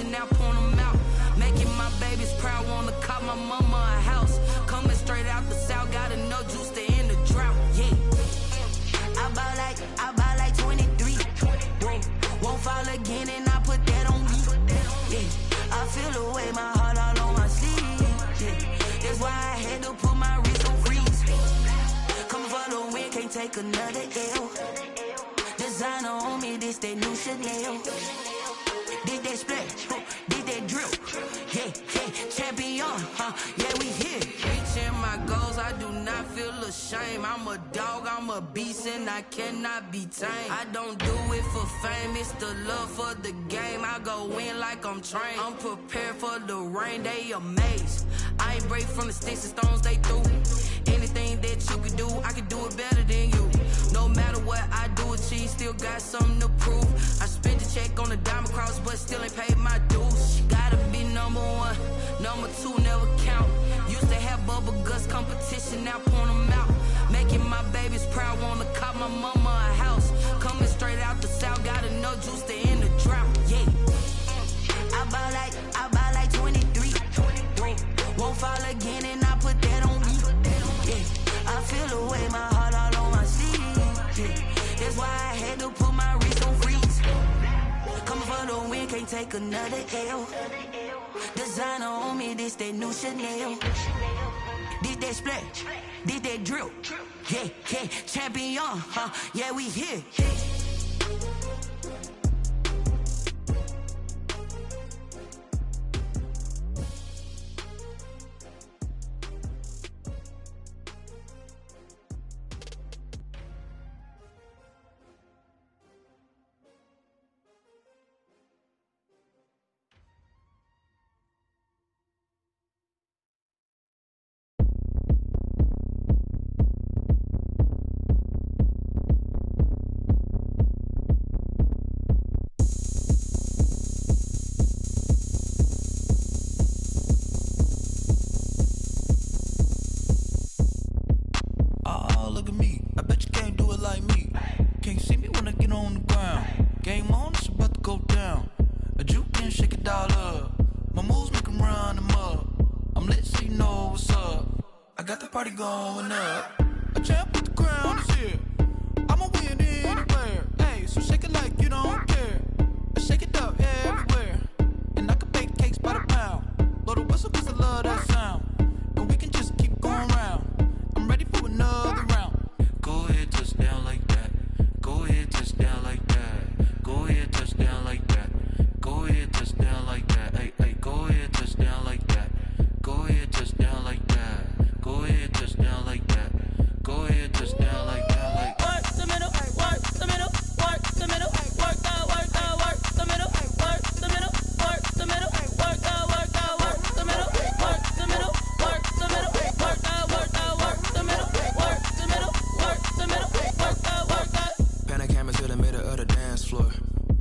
competition, now point them out. Making my babies proud, wanna call my mama a house. Coming straight out the south, got enough juice to end the drought, yeah. I buy like 23. Whoa, won't fall again and I put that on me. Yeah, I feel the way, my heart all on my sleeve. Yeah, that's why I had to put my wrist on freeze. Coming for the win, can't take another L. Designer on me, this that new Chanel. Did that splash, did that drill. Yeah, champion, yeah, we here. Reaching my goals, I do not feel ashamed. I'm a dog, I'm a beast, and I cannot be tamed. I don't do it for fame, it's the love for the game. I go in like I'm trained. I'm prepared for the rain, they amazed. I ain't break from the sticks and stones they threw. Anything that you can do, I can do it better than you. No matter what I do, achieve, still got something to prove. I spent a check on the diamond cross, but still ain't paid my dues. Gotta be number one, number two never count. Used to have bubble guts competition, now point them out. Making my babies proud, wanna call my mama a house. Coming straight out the south, got enough juice to end the drought, yeah. I buy like 23. Won't fall again and I put that on me. Yeah, I feel the way, my heart all on my sleeve. Yeah, that's why I had to put my wrist on freeze. Coming for the win, can't take another L. Designer on me, this that new Chanel. Did that splash, did that drill. Yeah, champion, yeah, we here. Party going up. A champ with the crown is here. I'ma win anywhere. Hey, so shake it like you don't care. Shake it up everywhere. And I can bake cakes by the pound. Blow the whistle cause I love that sound. And we can just keep going round. I'm ready for another round. Go ahead, touch down like that. Go ahead, touch down like that. Go ahead, touch down like that. Go ahead, touch down like that. Hey, go ahead, touch down like that. Go ahead, touch down like that. Go ahead, touch down like that. Go ahead, touch down like that. Like work the middle, work the middle, work the middle, work the middle, work the middle, work the middle, work the middle, work the middle, work the middle, work the middle, work the middle, work the middle, work the. Pan a camera to the middle of the dance floor.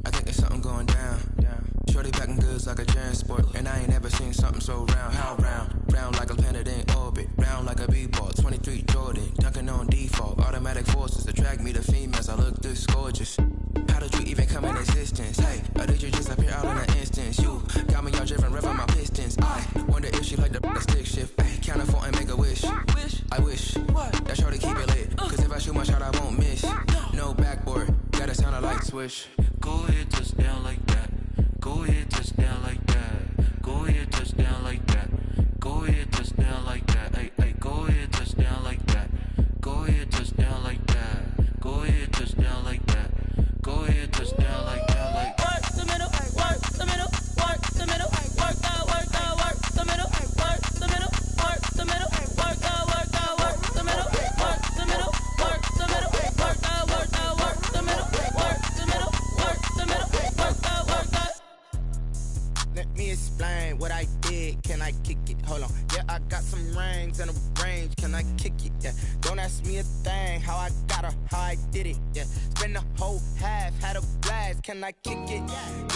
I think there's something going down. Shorty packing goods like a transport, and I ain't never seen something so round. How round? Round like a planet in orbit, round like a b-ball. 23 Jordan, dunking on default. Automatic forces attract me to females. I look this gorgeous. How did you even come in existence? Hey, or did you just appear out in an instance? You got me all driven, revving my pistons. I wonder if she like the stick shift. Hey, count it for and make a wish. I wish that shorty keep it lit. Cause if I shoot my shot, I won't miss. No backboard, gotta sound a light switch. Go ahead, touch down like that. Go ahead, touch down like that. Go ahead, touch down like that. Go ahead, touch down like that. Hey, go ahead, touch down like that. Go ahead, touch down like that. Go ahead, touch down like that. Go ahead, touch down like that. Like work the middle, work the middle, work the middle, work the middle, work the middle, work the middle, work the middle, work the middle, work the middle, work the middle, work the middle, work the middle, work the middle, work the middle, work the. Let me explain what I did. Can I kick it? Hold on. Yeah, I got some rings and a range. Can I kick it? Yeah. Don't ask me a thing. How I got her, how I did it. Yeah. Spend the whole half, had a blast. Can I kick it?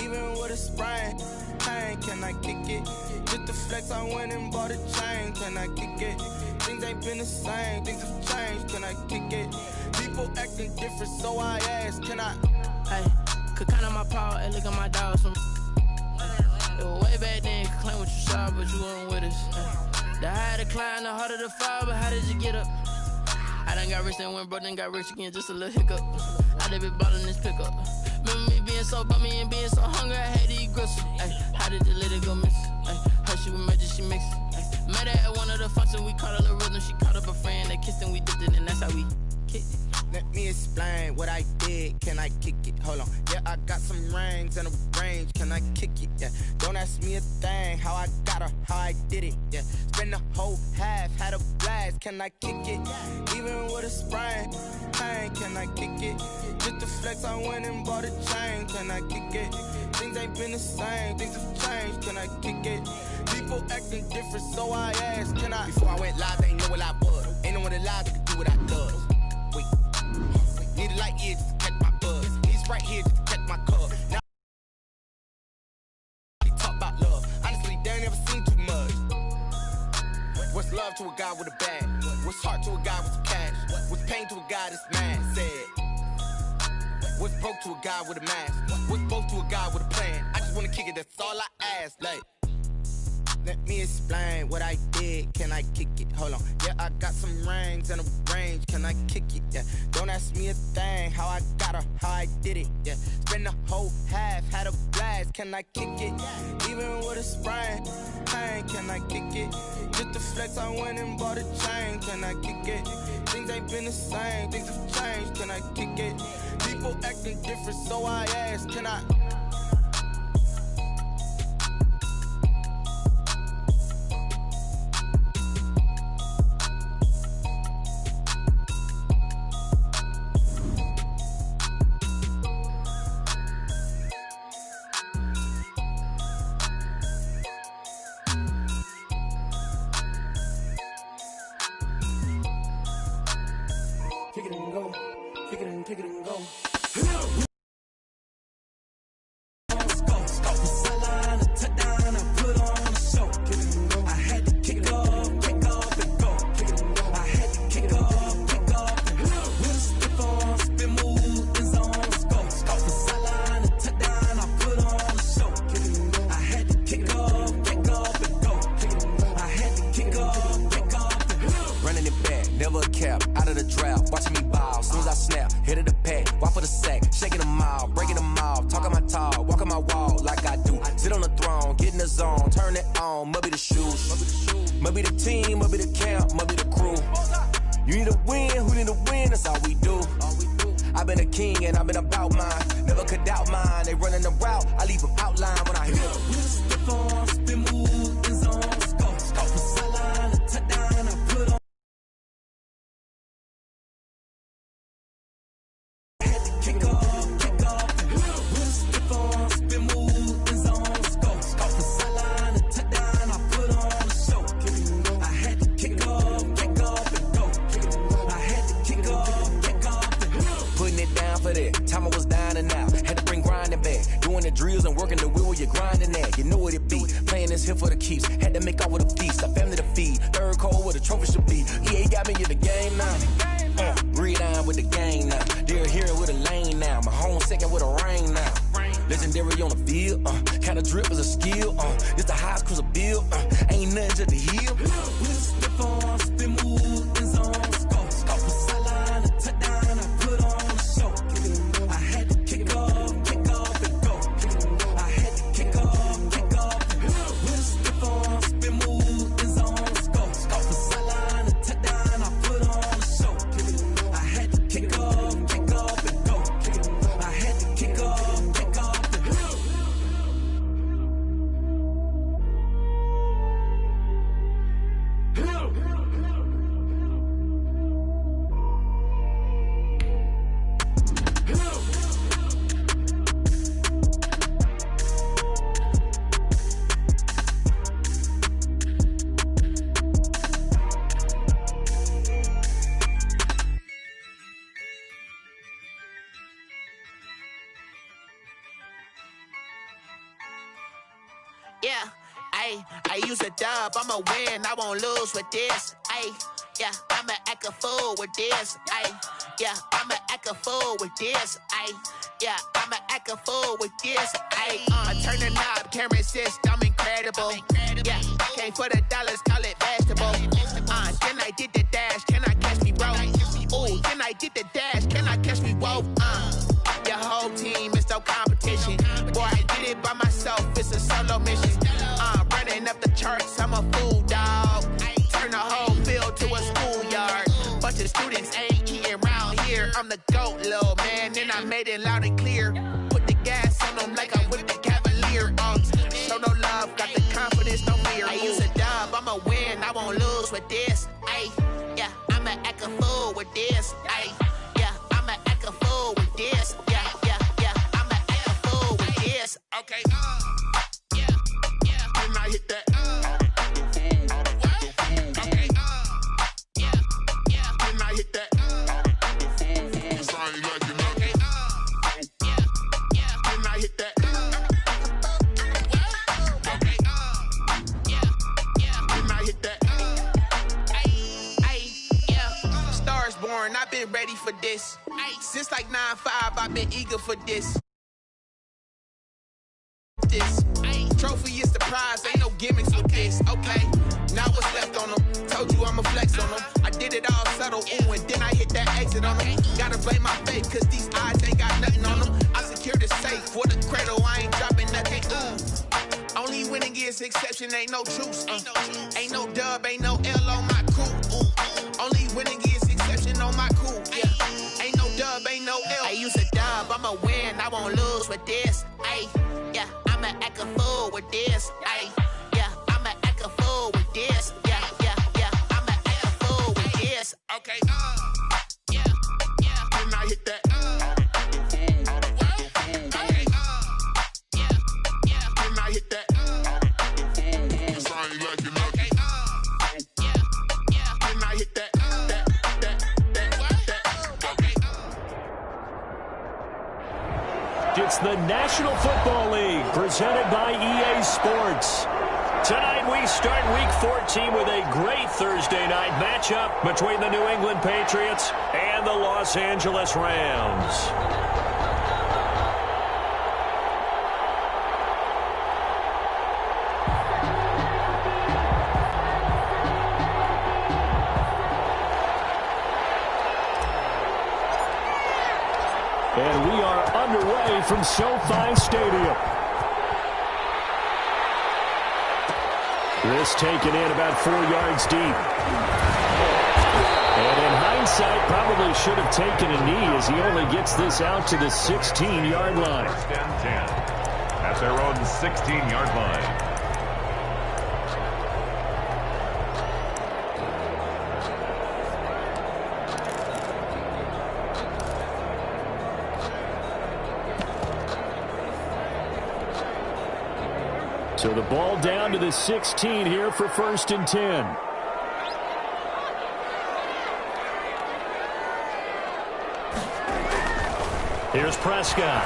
Even with a sprain. Pain, can I kick it? Just the flex, I went and bought a chain. Can I kick it? Things ain't been the same. Things have changed. Can I kick it? People acting different, so I ask. Can I? Hey, could count on my paw and look at my dogs from. It but you weren't with us. The higher the climb, the harder the fall, but how did you get up? I done got rich and went broke, then got rich again, just a little hiccup. I done been ballin' this pickup. Remember me being so bummy and being so hungry, I had to eat gristle. How did the lady go miss? Her she was magic, she mixed. Met her at one of the functions, we caught a little rhythm. She caught up a friend, they kissed and we dipped it, and that's how we kicked it. Let me explain what I did. Can I kick it? Hold on. Yeah, I got some rings and a range. Can I kick it? Yeah. Don't ask me a thing. How I got her, how I did it. Yeah. Spend the whole half, had a blast. Can I kick it? Even with a sprain. Pain, can I kick it? Just to flex, I went and bought a chain. Can I kick it? Things ain't been the same. Things have changed. Can I kick it? People acting different, so I asked, can I? Before I went live, they ain't know what I was. Ain't no one alive that could do what I does. Wait. Need a light here just to catch my buzz. He's right here just to catch my cup. Now they talk about love. Honestly, they ain't never seen too much. What's love to a guy with a bag? What's heart to a guy with some cash? What's pain to a guy that's mad? Said. What's broke to a guy with a mask? What's both to a guy with a plan? I just wanna kick it, that's all I ask. Like, let me explain what I did. Can I kick it? Hold on. Yeah, I got some rings and a range. Can I kick it? Yeah. Don't ask me a thing. How I got her, how I did it. Yeah. Spend the whole half, had a blast. Can I kick it? Even with a sprain. Pain, can I kick it? Just to flex, I went and bought a chain. Can I kick it? Things ain't been the same. Things have changed. Can I kick it? People acting different, so I asked, can I? Kick it and go, kick it and go. Never a cap, out of the drought, watching me ball. Soon as I snap, hit of the pack, walk for the sack, shaking them all, breaking them off, talking my talk, walking my wall like I do. Sit on the throne, get in the zone, turn it on, must be the shoes, must be the team, must be the camp, must be the crew. You need a win, who need a win, that's all we do. I've been a king and I've been about mine, never could doubt mine. They running the route, I leave them outline when I hit them. We stiff on, spin move, in zone, scope from sideline to touchdown, I put on. Kick off, with a stiff on, spin move, in zone, scope from sideline to touchdown, I put on a show. I had to kick off and go. I had to kick off and go. Putting it down for that, time I was down and out. Had to bring grinding back, doing the drills and working the wheel where you're grinding at. You know what it be, playing this here for the keeps. Had to make out with a feast, a family to feed. Third cold where the trophy should be. EA got me in the game now. Breathe on with the game now. They're here with a lane now. My home second with a rain now. Legendary on the field, kinda drip is a skill. It's the highest cruiser bill, ain't nothing to the hill. We stiff on, spin move, in zone, scope from sideline to touchdown, I put on a show. I had to kick off and go. I had to kick off and go. We stiff on, spin move, in zone, scope from sideline to touchdown, I put on a show. I had to kick off and go. I had to kick off and go. Yeah, I use a dub, I'ma win, I won't lose with this. Yeah, I'ma act a fool with this. Yeah, I'ma act a fool with this. Yeah, I'ma act a fool with this. I turn the knob, can't resist, I'm incredible. incredible. Yeah, came for the dollars, call it basketball. Then I did the dash, can I catch me, bro? Ooh, then I did the dash, can I catch me, whoa? Your whole team is no competition. Boy, I did it by myself, it's a solo mission. Running up the charts, I'm a fool, dog. Turn the whole field to a schoolyard. Bunch of students ain't eating round here. I'm the GOAT, little man, and I made it loud and clear. Put the gas on them like I'm with the Cavalier. Show no love, got the confidence, no fear. I use a dub, I'ma win, I won't lose with this. Ay, yeah, I'ma act a fool with this. Ay, yeah, I'ma act a fool with this. Yeah, yeah, yeah, I'ma act a fool with this. Okay, yeah, yeah, can I hit that? Okay, yeah, yeah, can I hit that? Sorry, like you know. Okay, yeah, yeah, can I hit that? Okay, yeah, yeah, can I hit that? Ay, yeah, Stars born, I've been ready for this. Since like 9-5, I've been eager for this. Trophy is the prize, ain't no gimmicks with this. Okay, now what's left on them? Told you I'ma flex on them. I did it all subtle, ooh, and then I hit that exit on them. Gotta blame my faith, cause these eyes ain't got nothing on them. I secured the safe for the cradle, I ain't dropping nothing. Ooh. Only winning is exception, ain't no truce. Ain't no dub, ain't no L on my crew. Only winning is exception on my crew. Yeah, ain't no dub, ain't no L. I use a dub, I'ma win, I won't lose with this. Ay, yeah, I'ma act a fool with this. Ay, yeah, I'ma act a fool with this. Yeah, yeah, yeah, I'ma act a fool with this. Okay, yeah, yeah, can I hit that? Okay, yeah, yeah, can I hit that? Sorry, like you know. Okay, yeah, yeah, can I hit that? It's the National Football League presented by EA Sports. Tonight we start Week 14 with a great Thursday night matchup between the New England Patriots and the Los Angeles Rams. And we are underway from SoFi Stadium. This taken in about 4 yards deep. And in hindsight, probably should have taken a knee as he only gets this out to the 16-yard line. First and 10 at their own 16-yard line. So the ball down to the 16 here for 1st and 10. Here's Prescott.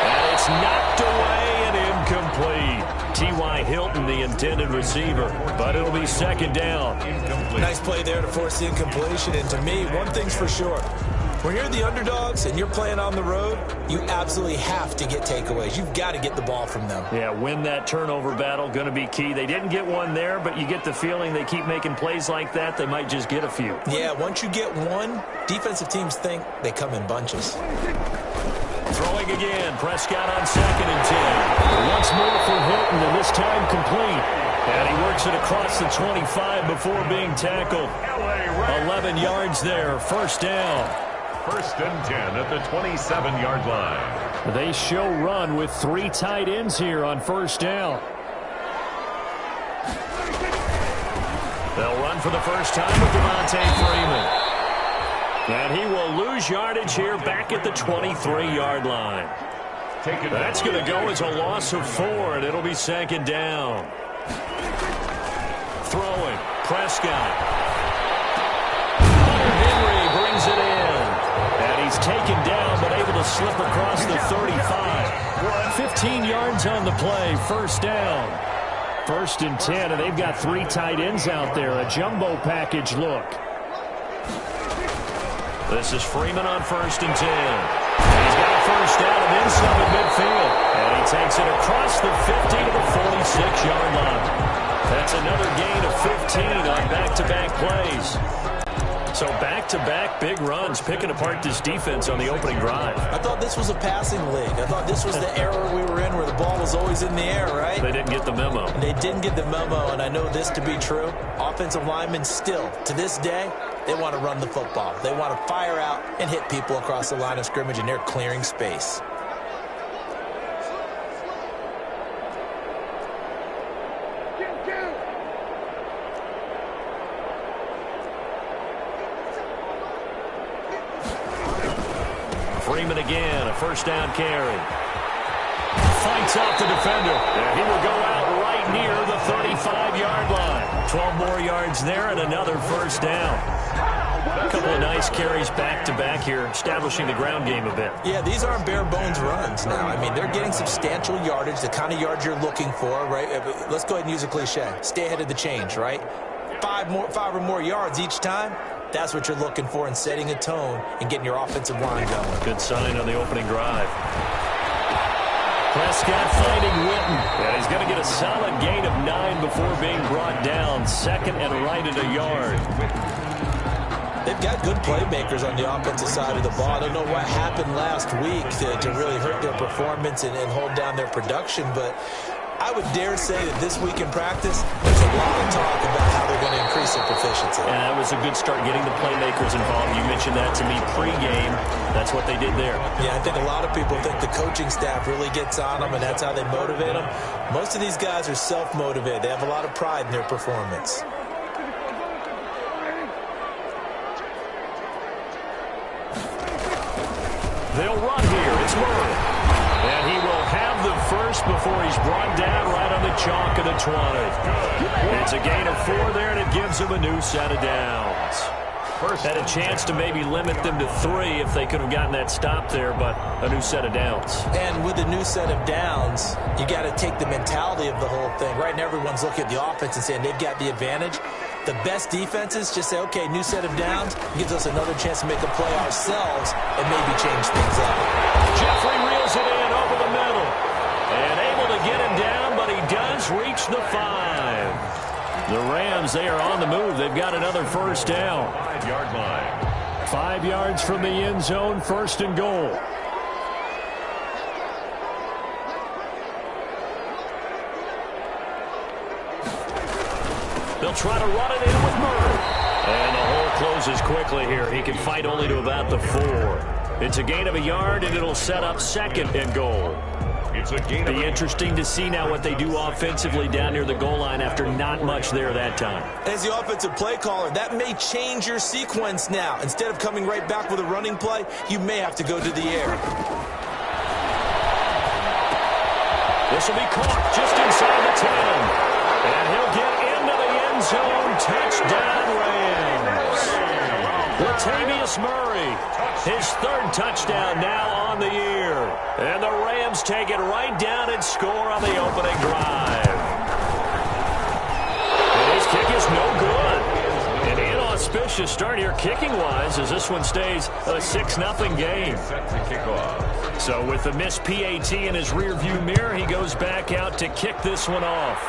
And it's knocked away and incomplete. T.Y. Hilton, the intended receiver, but it'll be 2nd down. Incomplete. Nice play there to force the incompletion. And to me, one thing's for sure. When you're the underdogs and you're playing on the road, you absolutely have to get takeaways. You've got to get the ball from them. Yeah, win that turnover battle, going to be key. They didn't get one there, but you get the feeling they keep making plays like that, they might just get a few. Yeah, once you get one, defensive teams think they come in bunches. Throwing again, Prescott on 2nd and 10. Once more for Hilton, and this time complete. And he works it across the 25 before being tackled. 11 yards there, 1st down. 1st and 10 at the 27-yard line. They show run with 3 tight ends here on 1st down. They'll run for the first time with Devontae Freeman. And he will lose yardage here back at the 23-yard line. That's going to go as a loss of 4, and it'll be 2nd down. Throwing, Prescott. Hunter Henry brings it in. And he's taken down, but able to slip across the 35. 15 yards on the play, 1st down. 1st and 10, and they've got 3 tight ends out there. A jumbo package look. This is Freeman on 1st and 10. And he's got a 1st down and inside midfield. And he takes it across the 50 plays. So back-to-back big runs, picking apart this defense on the opening drive. I thought this was a passing league. I thought this was the era we were in where the ball was always in the air, right? They didn't get the memo. They didn't get the memo, and I know this to be true. Offensive linemen still, to this day, they want to run the football. They want to fire out and hit people across the line of scrimmage, and they're clearing space. Freeman again, a first down carry. Fights off the defender. And he will go out right near the 35-yard line. 12 more yards there and another first down. A couple of nice carries back-to-back here, establishing the ground game a bit. Yeah, these aren't bare-bones runs now. I mean, they're getting substantial yardage, the kind of yards you're looking for, right? Let's go ahead and use a cliche. Stay ahead of the change, right? Five or more yards each time. That's what you're looking for in setting a tone and getting your offensive line going. Good sign on the opening drive. Prescott finding Witten. And he's going to get a solid gain of 9 before being brought down. Second and right at a yard. They've got good playmakers on the offensive side of the ball. I don't know what happened last week to really hurt their performance and hold down their production, but I would dare say that this week in practice, there's a lot of talk about how they're going to increase their proficiency. And that was a good start, getting the playmakers involved. You mentioned that to me pregame. That's what they did there. Yeah, I think a lot of people think the coaching staff really gets on them, and that's how they motivate them. Most of these guys are self-motivated. They have a lot of pride in their performance. They'll run here. It's Murray. And he will have the first before he's brought down right on the chalk of the 20. It's a gain of 4 there, and it gives him a new set of downs. First had a chance to maybe limit them to 3 if they could have gotten that stop there, but a new set of downs. And with a new set of downs, you got to take the mentality of the whole thing. Right now, everyone's looking at the offense and saying they've got the advantage. The best defenses just say, okay, new set of downs, gives us another chance to make a play ourselves and maybe change things up. Jeffrey reels it in over the middle. And able to get him down, but he does reach the 5. The Rams, they are on the move. They've got another first down. 5-yard line. 5 yards from the end zone, first and goal. They'll try to run it in with Murray. And the hole closes quickly here. He can fight only to about the 4. It's a gain of a yard, and it'll set up second and goal. It's a gain of Be interesting to see now what they do offensively down near the goal line after not much there that time. As the offensive play caller, that may change your sequence now. Instead of coming right back with a running play, you may have to go to the air. This will be caught just inside the 10. And he'll get into the end zone. Touchdown, Rams. Latavius Murray, his 3rd touchdown now on the year. And the Rams take it right down and score on the opening drive. And his kick is no good. An inauspicious start here kicking-wise as this one stays a 6-0 game. set to kick off. So with the missed PAT in his rearview mirror, he goes back out to kick this one off.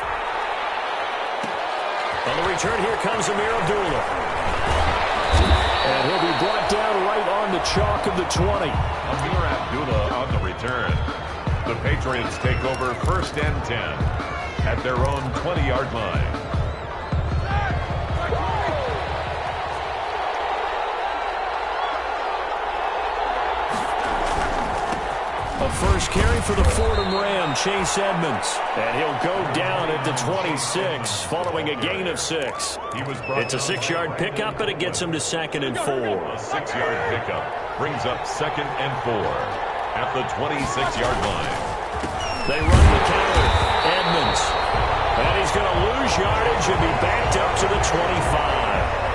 On the return, here comes Amir Abdullah. And he'll be brought down right on the chalk of the 20. Amir Abdullah on the return. The Patriots take over 1st and 10 at their own 20-yard line. A first carry for the Fordham Ram, Chase Edmonds. And he'll go down at the 26, following a gain of 6. It's a 6-yard pickup, but it gets him to 2nd and 4. A 6-yard pickup brings up 2nd and 4 at the 26-yard line. They run the counter. Edmonds. And he's going to lose yardage and be backed up to the 25.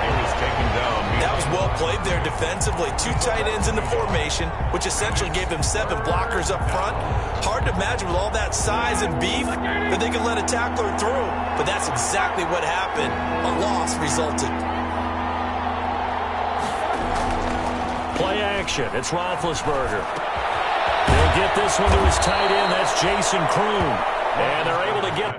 He was taken down. That was well played there defensively. 2 tight ends in the formation, which essentially gave them 7 blockers up front. Hard to imagine with all that size and beef that they could let a tackler through. But that's exactly what happened. A loss resulted. Play action. It's Roethlisberger. He'll get this one to his tight end. That's Jason Kroon. And they're able to get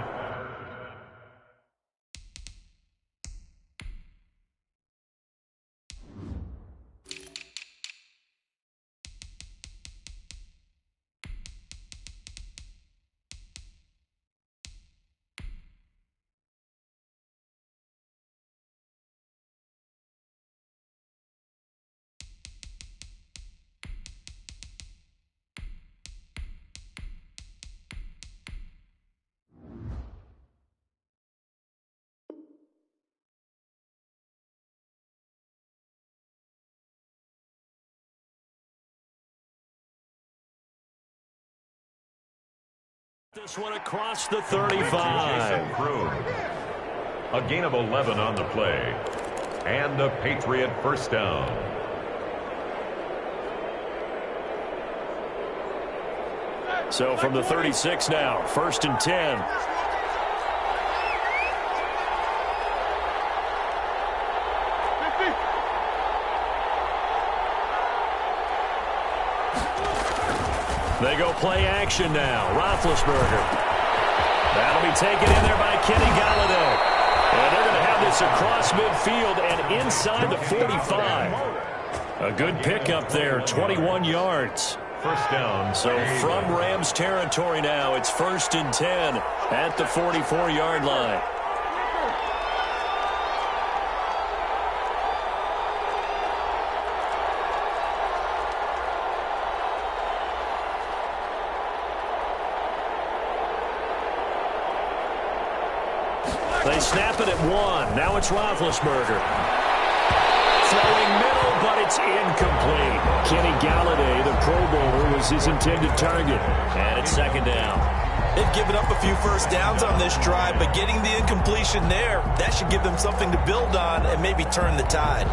This one across the 35. A gain of 11 on the play. And a Patriot first down. So from the 36 now, 1st and 10. They go play action now. Roethlisberger. That'll be taken in there by Kenny Galladay. And they're going to have this across midfield and inside the 45. A good pickup there, 21 yards. First down. So from Rams territory now, it's 1st and 10 at the 44-yard line. They snap it at 1. Now it's Roethlisberger. Throwing middle, but it's incomplete. Kenny Galladay, the Pro Bowler, was his intended target. And it's 2nd down. They've given up a few first downs on this drive, but getting the incompletion there, that should give them something to build on and maybe turn the tide.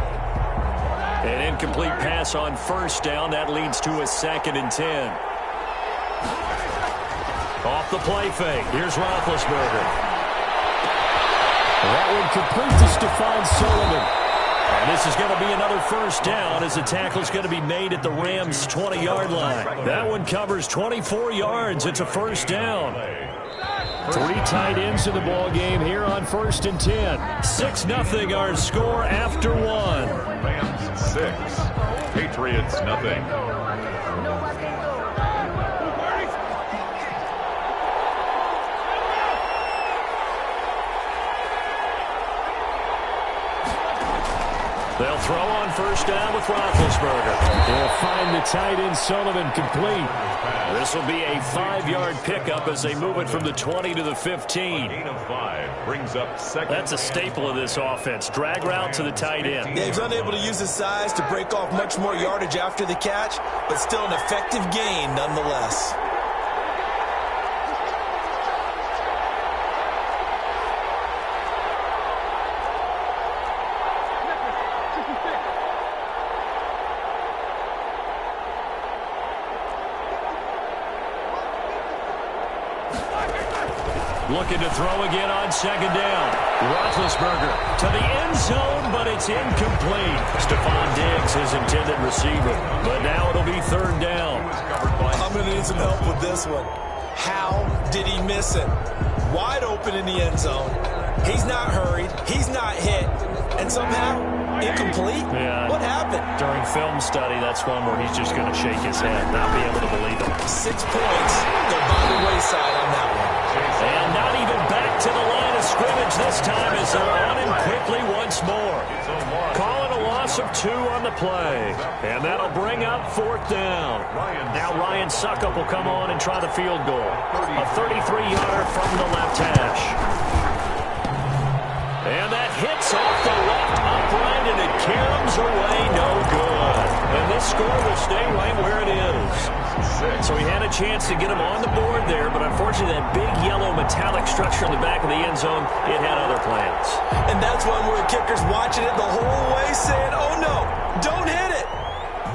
An incomplete pass on 1st down. That leads to a 2nd and 10. Off the play fake. Here's Roethlisberger. That one complete to Stephon Sullivan. And this is going to be another first down as the tackle's going to be made at the Rams' 20-yard line. That one covers 24 yards. It's a first down. 3 tight ends in the ball game here on 1st and 10. 6-0 our score after 1. Rams 6. Patriots nothing. They'll throw on 1st down with Roethlisberger. They'll find the tight end Sullivan complete. This will be a 5-yard pickup as they move it from the 20 to the 15. Gain of 5 brings up 2nd. That's a staple of this offense. Drag route to the tight end. Yeah, he's unable to use his size to break off much more yardage after the catch, but still an effective gain nonetheless. Looking to throw again on 2nd down. Roethlisberger to the end zone, but it's incomplete. Stephon Diggs, his intended receiver. But now it'll be 3rd down. I'm going to need some help with this one. How did he miss it? Wide open in the end zone. He's not hurried. He's not hit. And somehow, incomplete? Yeah. What happened? During film study, that's one where he's just going to shake his head, not be able to believe it. 6 points go by the wayside on that one. And not even back to the line of scrimmage this time as they're on him quickly once more. Calling a loss of 2 on the play. And that'll bring up 4th down. Now Ryan Suckup will come on and try the field goal. A 33-yarder from the left hash. And that hits off the left upright, and it caroms away no good. And this score will stay right where it is. So he had a chance to get him on the board there, but unfortunately that big yellow metallic structure in the back of the end zone, it had other plans. And that's one where the kicker's watching it the whole way saying, oh no, don't hit it.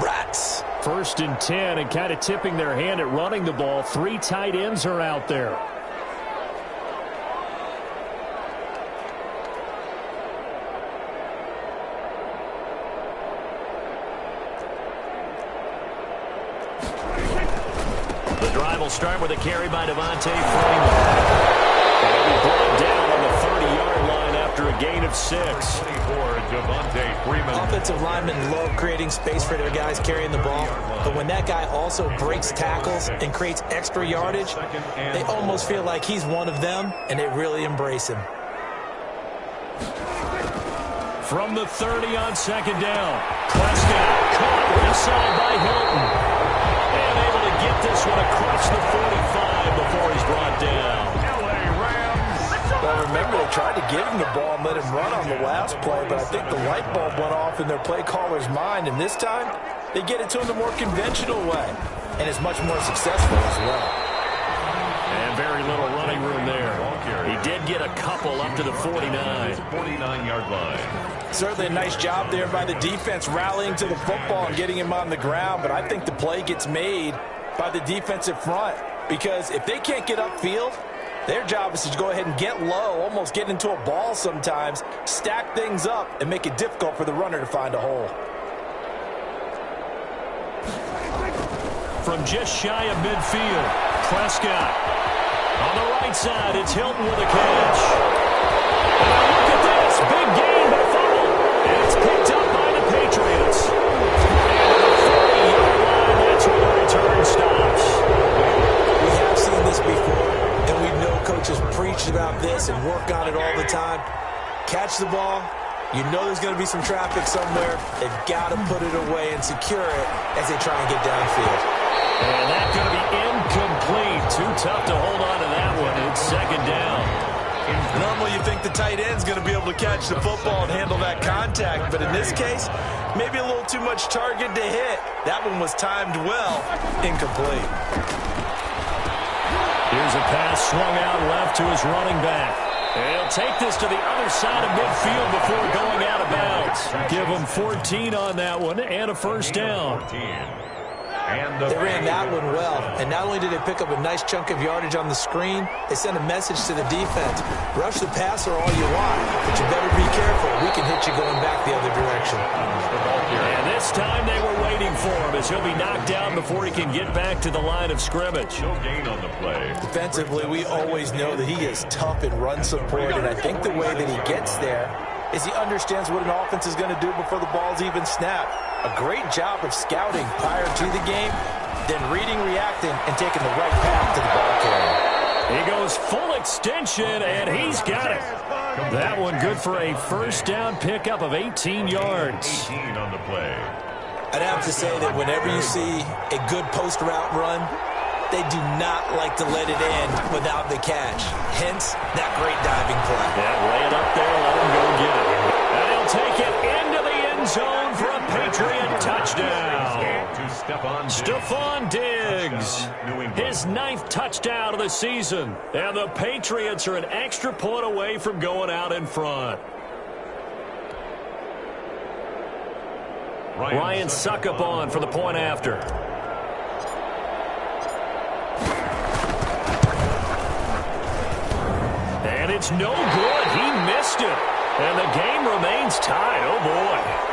Brats. 1st and 10 and kind of tipping their hand at running the ball. 3 tight ends are out there. Will start with a carry by Devontae Freeman. He'll be brought down on the 30-yard line after a gain of 6. 24, Devontae Freeman. Offensive linemen love creating space for their guys carrying the ball, but when that guy also breaks tackles and creates extra yardage, they almost feel like he's one of them, and they really embrace him. From the 30 on 2nd down, Prescott caught left side by Hilton. And able to get this one across the 45 before he's brought down. LA Rams. Well, remember, they tried to give him the ball and let him run on the last play, but I think the light bulb went off in their play caller's mind, and this time, they get it to him the more conventional way, and it's much more successful as well. And very room there. He did get a couple up to the 49. 49-yard line. Certainly a nice job there by the defense rallying to the football and getting him on the ground, but I think the play gets made by the defensive front because if they can't get upfield, their job is to go ahead and get low, almost get into a ball sometimes, stack things up, and make it difficult for the runner to find a hole. From just shy of midfield, Prescott. On the right side, it's Hilton with a catch. And look at this, big gain but fumble. And it's picked up by the Patriots. And the 30-yard line, that's where the return stops. We have seen this before, and we know coaches preach about this and work on it all the time. Catch the ball. You know there's going to be some traffic somewhere. They've got to put it away and secure it as they try and get downfield. And that's going to be incomplete. Too tough to hold on to that one. It's second down. Normally you think the tight end's going to be able to catch the football and handle that contact, but in this case, maybe a little too much target to hit. That one was timed well. Incomplete. Here's a pass swung out left to his running back. And he'll take this to the other side of midfield before going out of bounds. Give him 14 on that one and a first down. They ran that one well, and not only did they pick up a nice chunk of yardage on the screen, they sent a message to the defense. Rush the passer all you want, but you better be careful. We can hit you going back the other direction. And this time they were waiting for him as he'll be knocked down before he can get back to the line of scrimmage. No gain on the play. Defensively, we always know that he is tough in run support, and I think the way that he gets there is he understands what an offense is going to do before the ball's even snapped. A great job of scouting prior to the game, then reading, reacting, and taking the right path to the ball carrier. He goes full extension, and he's got it. That one good for a first down pickup of 18 yards. 18 on the play. I'd have to say that whenever you see a good post route run, they do not like to let it end without the catch. Hence, that great diving play. Yeah, lay it up there, let him go get it. And he'll take it into the end zone for a Patriot touchdown. Stephon Diggs, his 9th touchdown of the season. And the Patriots are an extra point away from going out in front. Ryan Succop for the point after. And it's no good. He missed it. And the game remains tied. Oh, boy.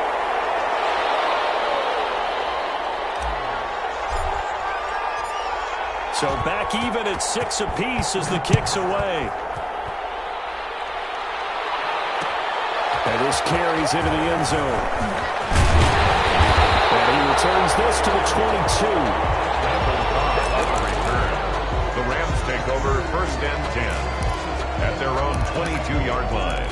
So back even at 6 apiece as the kick's away. And this carries into the end zone. And he returns this to the 22. The Rams take over first and 10 at their own 22-yard line.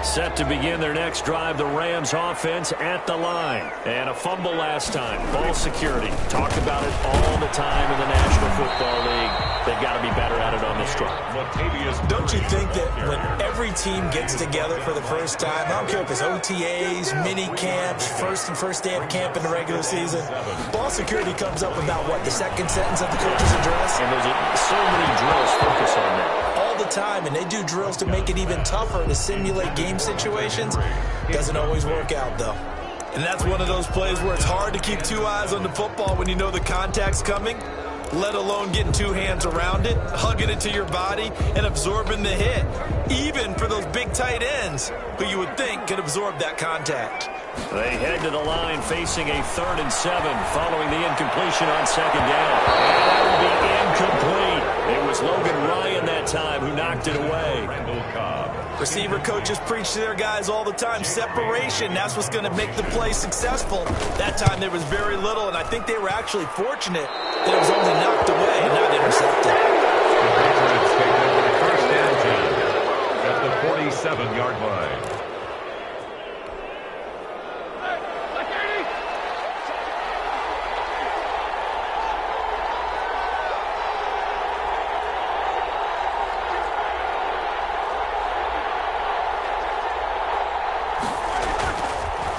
Set to begin their next drive, the Rams offense at the line. And a fumble last time. Ball security. Talked about it all the time in the National Football League. They've got to be better at it on this drive. Don't you think that when every team gets together for the first time, I don't care if it's OTAs, mini camps, first day of camp in the regular season, ball security comes up about what, the second sentence of the coach's address? And there's so many drills focus on that. All the time, and they do drills to make it even tougher to simulate game situations. Doesn't always work out, though. And that's one of those plays where it's hard to keep two eyes on the football when you know the contact's coming, let alone getting two hands around it, hugging it to your body, and absorbing the hit, even for those big tight ends who you would think could absorb that contact. They head to the line facing a 3rd and 7 following the incompletion on second down. And that will be incomplete. It was Logan Ryan that time who knocked it away. Receiver coaches preach to their guys all the time. Separation, that's what's going to make the play successful. That time there was very little, and I think they were actually fortunate that it was only knocked away and not intercepted. The Patriots take over first and 10 at the 47-yard line.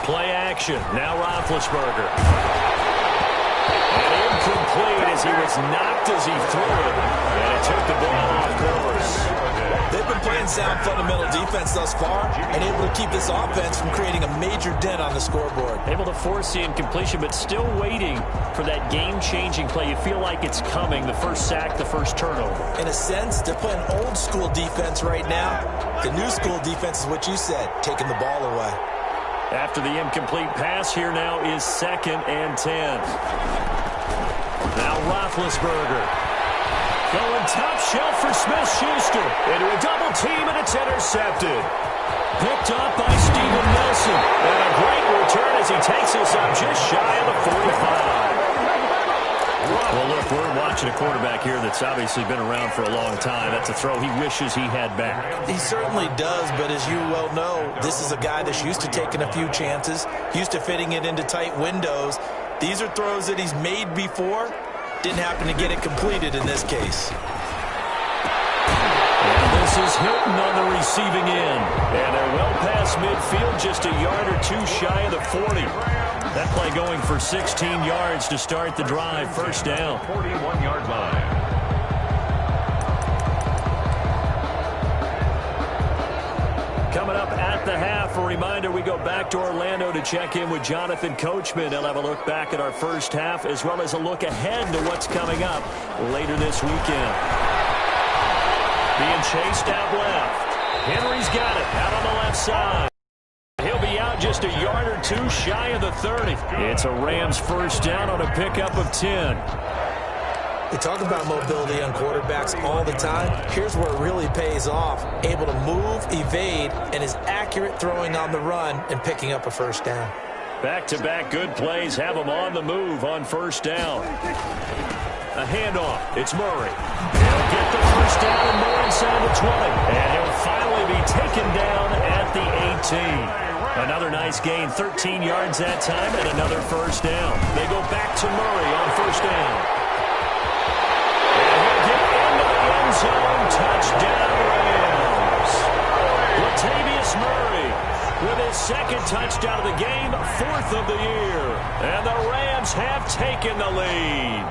Play action. Now Roethlisberger. And incomplete. incomplete as he was knocked as he threw it, and it took the ball off course. They've been playing sound fundamental defense thus far and able to keep this offense from creating a major dent on the scoreboard. Able to force the incompletion, but still waiting for that game-changing play. You feel like it's coming, the first sack, the first turnover. In a sense, they're playing old-school defense right now. The new-school defense is what you said, taking the ball away. After the incomplete pass, here now is 2nd and 10. Now Roethlisberger. Going top shelf for Smith-Schuster. Into a double team, and it's intercepted. Picked up by Steven Nelson. And a great return as he takes us up just shy of the 45. Well, look, we're watching a quarterback here that's obviously been around for a long time. That's a throw he wishes he had back. He certainly does, but as you well know, this is a guy that's used to taking a few chances, used to fitting it into tight windows. These are throws that he's made before. Didn't happen to get it completed in this case. And this is Hilton on the receiving end. And they're well past midfield, just a yard or two shy of the 40. That play going for 16 yards to start the drive. First down. 41-yard line. Coming up at the half, a reminder, we go back to Orlando to check in with Jonathan Coachman. He'll have a look back at our first half as well as a look ahead to what's coming up later this weekend. Being chased out left. Henry's got it out on the left side. He'll be out just a yard or two shy of the 30. It's a Rams first down on a pickup of 10. They talk about mobility on quarterbacks all the time. Here's where it really pays off. Able to move, evade, and is accurate throwing on the run and picking up a first down. Back-to-back good plays have him on the move on first down. A handoff. It's Murray. He'll get the first down and more inside the 20. And he'll finally be taken down at the 18. Another nice gain, 13 yards that time, and another first down. They go back to Murray on first down. Zone touchdown Rams. Latavius Murray with his second touchdown of the game, 4th of the year. And the Rams have taken the lead.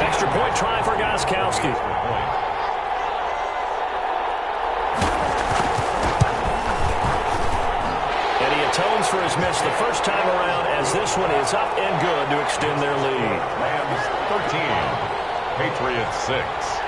Extra point try for Gostkowski. Atones for his miss the first time around as this one is up and good to extend their lead. Rams 13, Patriots 6.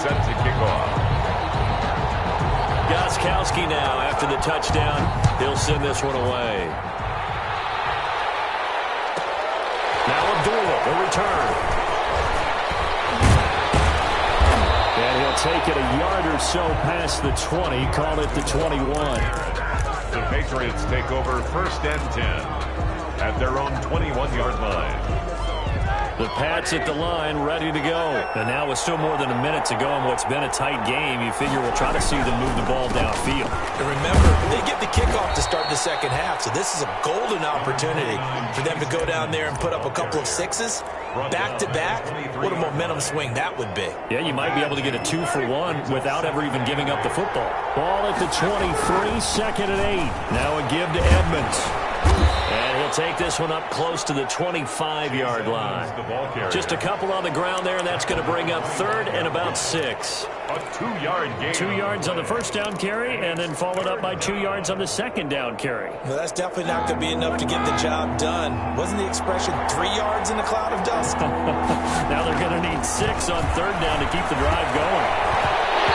Set to kick off. Gostkowski now, after the touchdown, he'll send this one away. Now Abdullah, the return. And he'll take it a yard or so past the 20, call it the 21. The Patriots take over 1st and 10 at their own 21-yard line. The Pats at the line, ready to go. And now with still more than a minute to go in what's been a tight game, you figure we'll try to see them move the ball downfield. And remember, they get the kickoff to start the second half, so this is a golden opportunity for them to go down there and put up a couple of sixes. Back-to-back, what a momentum swing that would be. Yeah, you might be able to get a 2-for-1 without ever even giving up the football. Ball at the 23, 2nd and 8. Now a give to Edmonds. And he'll take this one up close to the 25-yard line. Just a couple on the ground there, and that's going to bring up 3rd and about 6. A 2-yard gain. 2 yards on the first down carry, and then followed up by 2 yards on the second down carry. Well, that's definitely not going to be enough to get the job done. Wasn't the expression 3 yards in a cloud of dust? Now they're going to need 6 on 3rd down to keep the drive going.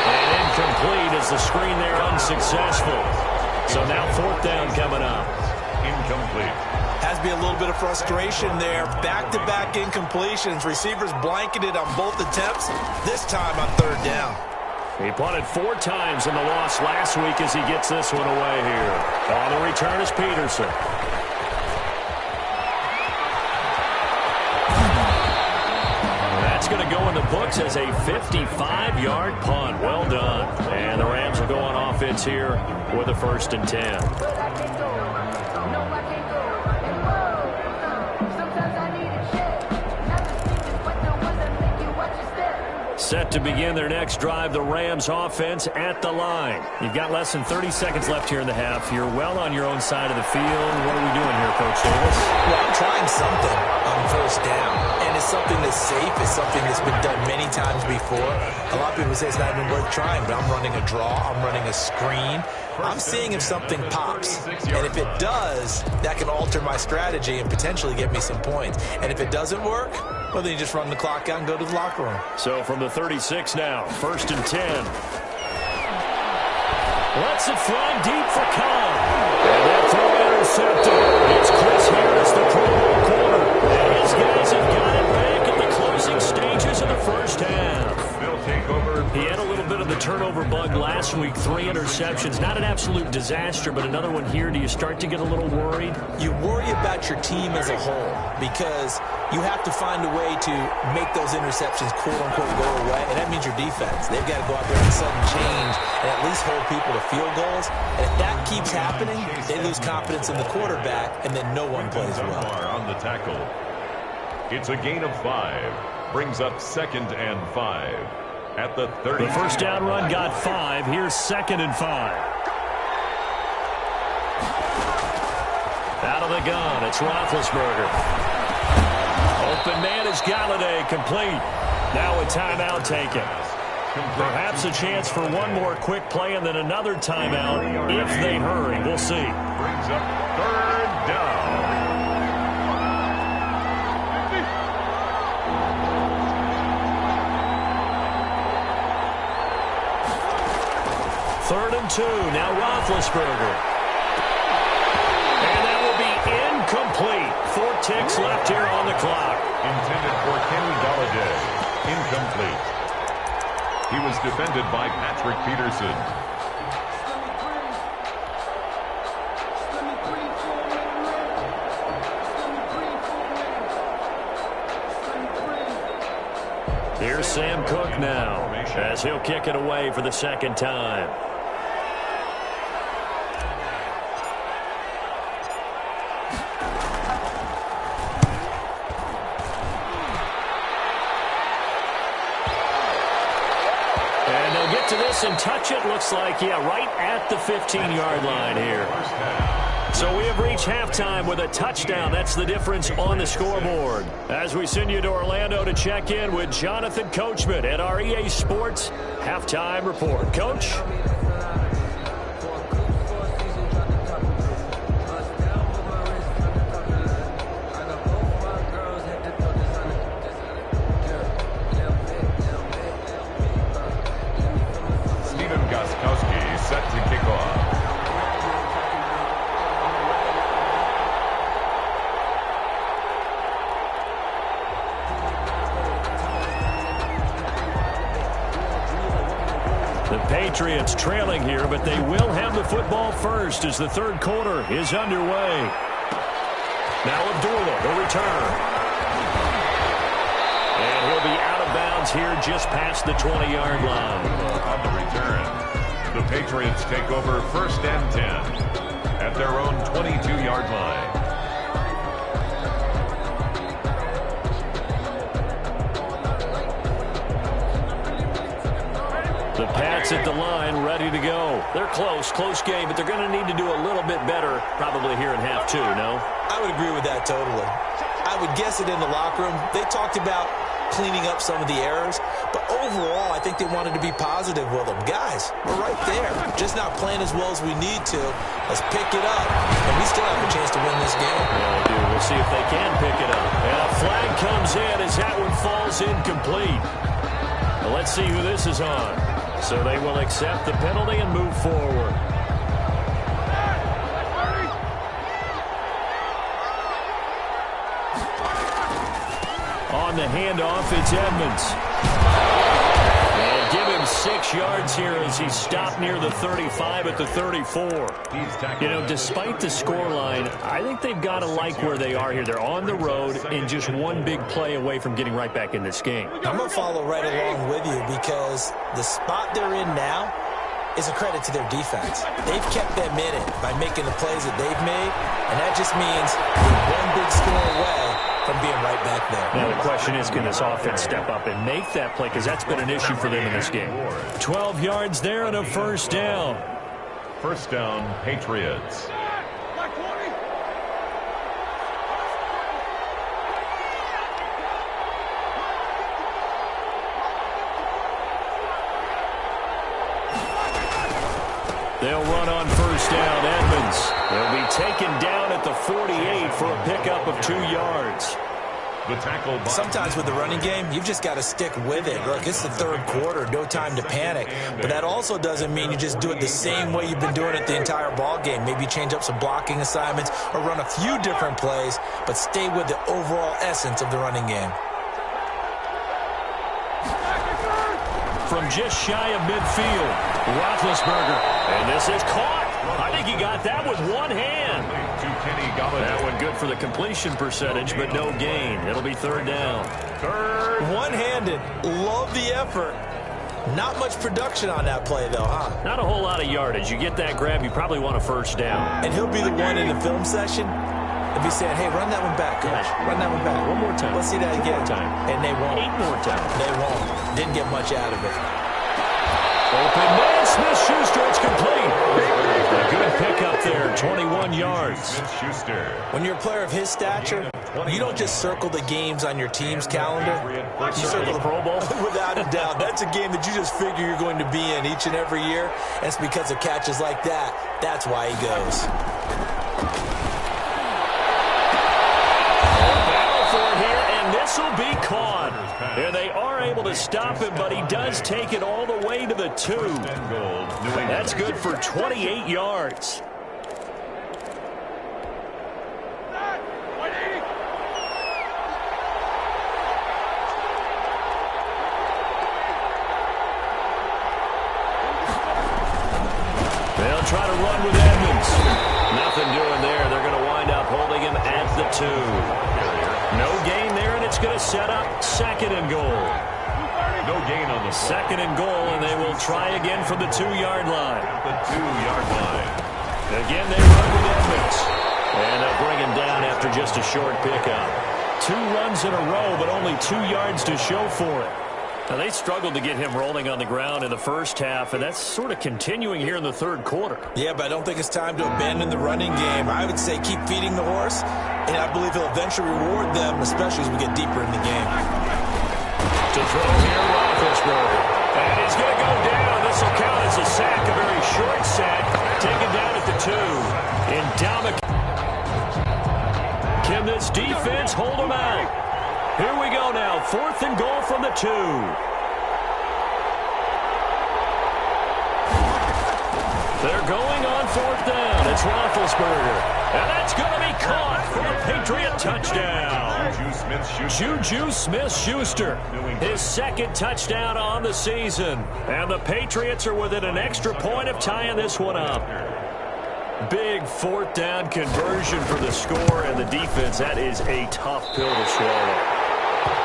And incomplete as the screen there unsuccessful. So now 4th down coming up. Incomplete. Has to be a little bit of frustration there. Back-to-back incompletions. Receivers blanketed on both attempts, this time on 3rd down. He punted 4 times in the loss last week as he gets this one away here. On the return is Peterson. That's going to go in the books as a 55-yard punt. Well done. And the Rams will go on offense here with a 1st and 10. Set to begin their next drive, the Rams offense at the line. You've got less than 30 seconds left here in the half. You're well on your own side of the field. What are we doing here, Coach Davis? Well, I'm trying something on 1st down, and it's something that's safe. It's something that's been done many times before. A lot of people say it's not even worth trying, but I'm running a draw. I'm running a screen. I'm seeing if something pops, and if it does, that can alter my strategy and potentially get me some points. And if it doesn't work, well, then you just run the clock out and go to the locker room. So from the 36 now, 1st and 10. Lets it fly deep for Cobb. And that throw intercepted. It's Chris Harris, the Pro Bowl corner. And his guys have got it back in the closing stages of the 1st half. He had a little bit of the turnover bug last week, 3 interceptions. Not an absolute disaster, but another one here. Do you start to get a little worried? You worry about your team as a whole because you have to find a way to make those interceptions, quote-unquote, go away, and that means your defense. They've got to go out there and sudden change and at least hold people to field goals. And if that keeps happening, they lose confidence in the quarterback, and then no one plays well. On the tackle. It's a gain of 5. Brings up 2nd and 5. At the 30. The 1st down run got 5. Here's 2nd and 5. Out of the gun, it's Roethlisberger. Open man is Galladay, complete. Now a timeout taken. Perhaps a chance for one more quick play and then another timeout if they hurry. We'll see. Brings up 3rd down. 3rd and 2. Now Roethlisberger. And that will be incomplete. 4 ticks left here on the clock. Intended for Kenny Galladay. Incomplete. He was defended by Patrick Peterson. Here's Sam Cook now as he'll kick it away for the 2nd time. To this and touch it. Looks like, right at the 15-yard line here. So we have reached halftime with a touchdown. That's the difference on the scoreboard. As we send you to Orlando to check in with Jonathan Coachman at our EA Sports Halftime Report. Coach? Set to kick off. The Patriots trailing here, but they will have the football first as the 3rd quarter is underway. Now Abdullah, the return. And he'll be out of bounds here just past the 20-yard line. On the return. The Patriots take over 1st and 10 at their own 22-yard line. The Pats at the line, ready to go. They're close game, but they're going to need to do a little bit better probably here in half 2, no? I would agree with that totally. I would guess it in the locker room. They talked about cleaning up some of the errors, but overall, I think they wanted to be positive with them. Guys, we're right there. Just not playing as well as we need to. Let's pick it up, and we still have a chance to win this game. Yeah, we do. We'll see if they can pick it up. And a flag comes in as that one falls incomplete. Well, let's see who this is on. So they will accept the penalty and move forward. On the handoff, it's Edmonds. And give him 6 yards here as he stopped near the 35 at the 34. You know, despite the scoreline, I think they've got to like where they are here. They're on the road and just one big play away from getting right back in this game. I'm going to follow right along with you because the spot they're in now is a credit to their defense. They've kept them in it by making the plays that they've made, and that just means they're one big score away from being right back there. Now the question is, can this offense step up and make that play? Because that's been an issue for them in this game. 12 yards there and a first down. First down, Patriots. They'll run on first down. Edmonds. They'll be taken down at the 48 for a pickup of 2 yards. The tackle. Sometimes with the running game, you've just got to stick with it. Look, it's the third quarter, no time to panic. But that also doesn't mean you just do it the same way you've been doing it the entire ball game. Maybe change up some blocking assignments or run a few different plays, but stay with the overall essence of the running game. From just shy of midfield, Roethlisberger. And this is caught. I think he got that with one hand. That one good for the completion percentage, but no gain. It'll be third down. One-handed. Love the effort. Not much production on that play, though, huh? Not a whole lot of yardage. You get that grab, you probably want a first down. And he'll be the one in the film session and be saying, hey, run that one back, coach. Run that one back. One more time. Let's see that again. One more time. And they won't. 8 more times. They won't. Didn't get much out of it. Open man, Smith-Schuster, it's complete. A good pickup there, 21 yards. When you're a player of his stature, you don't just circle the games on your team's calendar. You circle the Pro Bowl. Without a doubt. That's a game that you just figure you're going to be in each and every year. And it's because of catches like that. That's why he goes. This will be caught. And they are able to stop him, but he does take it all the way to the 2. That's good for 28 yards. They'll try to run with Edmonds. Nothing doing there. They're going to wind up holding him at the 2. No gain there, and it's going to set up second and goal. No gain on the second and goal, and they will try again from the 2-yard line. At the 2-yard line. Again, they run with Edmonds. And they'll bring him down after just a short pickup. 2 runs in a row, but only 2 yards to show for it. Now, they struggled to get him rolling on the ground in the first half, and that's sort of continuing here in the third quarter. Yeah, but I don't think it's time to abandon the running game. I would say keep feeding the horse, and I believe he'll eventually reward them, especially as we get deeper in the game. To throw here, Roethlisberger. And he's going to go down. This will count as a sack, a very short sack. Taken down at the 2. Indomitian. Can this defense hold him out? Here we go now. 4th and goal from the 2. They're going on 4th down. It's Roethlisberger. And that's going to be caught for a Patriot touchdown. Juju Smith-Schuster. His 2nd touchdown on the season. And the Patriots are within an extra point of tying this one up. Big 4th down conversion for the score and the defense. That is a tough pill to swallow.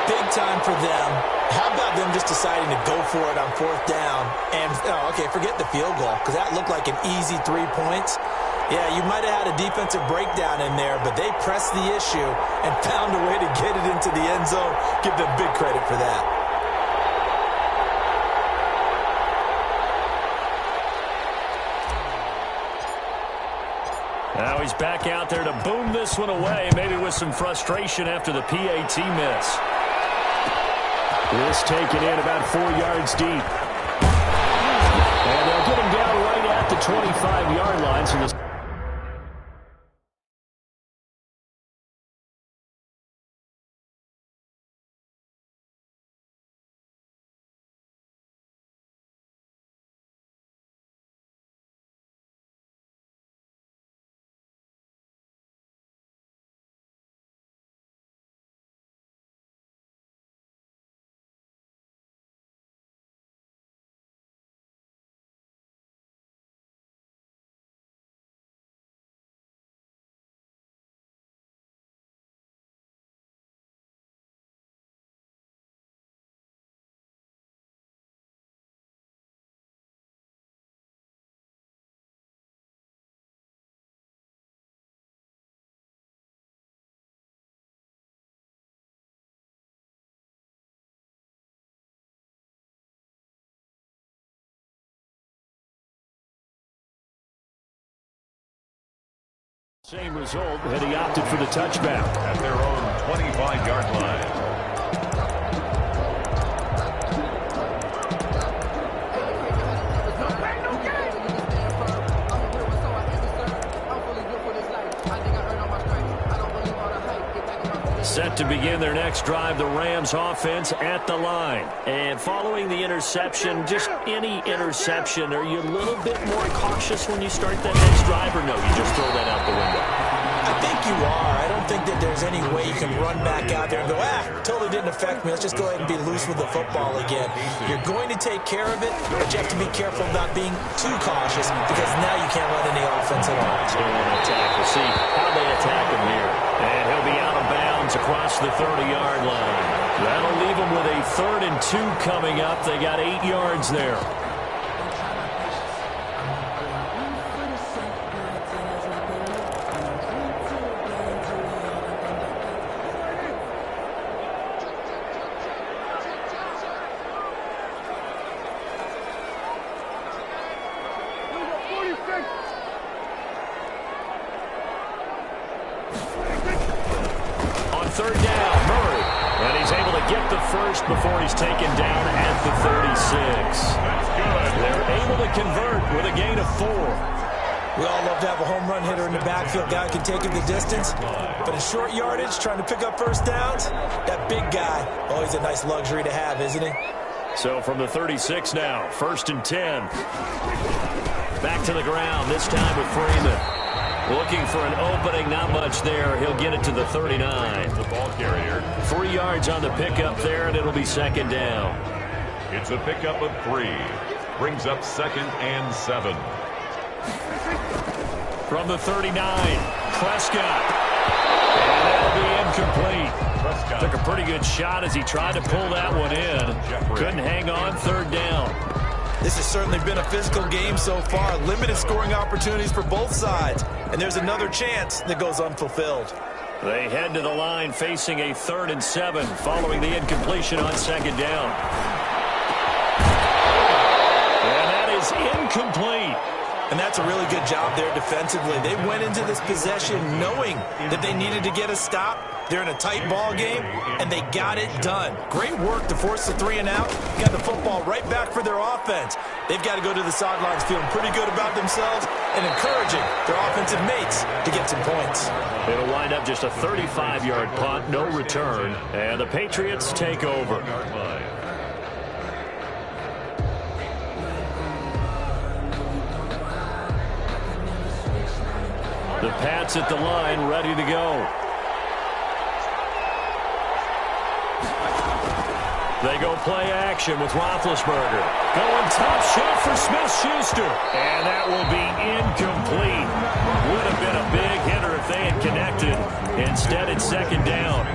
Big time for them. How about them just deciding to go for it on 4th down? And, okay, forget the field goal, because that looked like an easy 3 points. Yeah, you might have had a defensive breakdown in there, but they pressed the issue and found a way to get it into the end zone. Give them big credit for that. Now he's back out there to boom this one away, maybe with some frustration after the PAT miss. This taken in about 4 yards deep. And they'll get him down right at the 25-yard line. So this Same result, and he opted for the touchback. At their own 25-yard line. Set to begin their next drive, the Rams offense at the line. And following the interception, just any interception, are you a little bit more cautious when you start that next drive, or no, you just throw that out the window? I think you are. I don't think that there's any way you can run back out there and go, totally didn't affect me. Let's just go ahead and be loose with the football again. You're going to take care of it, but you have to be careful about being too cautious because now you can't run any offense at all. They want to attack. We'll see how they attack him here. And he'll be out of bounds across the 30-yard line. That'll leave him with a 3rd and 2 coming up. They got 8 yards there. Before he's taken down at the 36. That's good. They're able to convert with a gain of 4. We all love to have a home run hitter in the backfield. Guy can take it the distance. But in short yardage, trying to pick up first downs, that big guy, always a nice luxury to have, isn't he? So from the 36 now, 1st and 10. Back to the ground, this time with Freeman. Looking for an opening, not much there. He'll get it to the 39. The ball carrier. 3 yards on the pickup there, and it'll be 2nd down. It's a pickup of 3. Brings up 2nd and 7. From the 39, Prescott. And that'll be incomplete. Prescott took a pretty good shot as he tried to pull that one in. Couldn't hang on. 3rd down. This has certainly been a physical game so far. Limited scoring opportunities for both sides. And there's another chance that goes unfulfilled. They head to the line facing a 3rd and 7 following the incompletion on 2nd down. And that is incomplete. And that's a really good job there defensively. They went into this possession knowing that they needed to get a stop. They're in a tight ball game, and they got it done. Great work to force the 3 and out. Got the football right back for their offense. They've got to go to the sidelines feeling pretty good about themselves and encouraging their offensive mates to get some points. It'll wind up just a 35-yard punt, no return, and the Patriots take over. The Pats at the line, ready to go. They go play action with Roethlisberger. Going top shot for Smith-Schuster. And that will be incomplete. Would have been a big hitter if they had connected. Instead, it's 2nd down.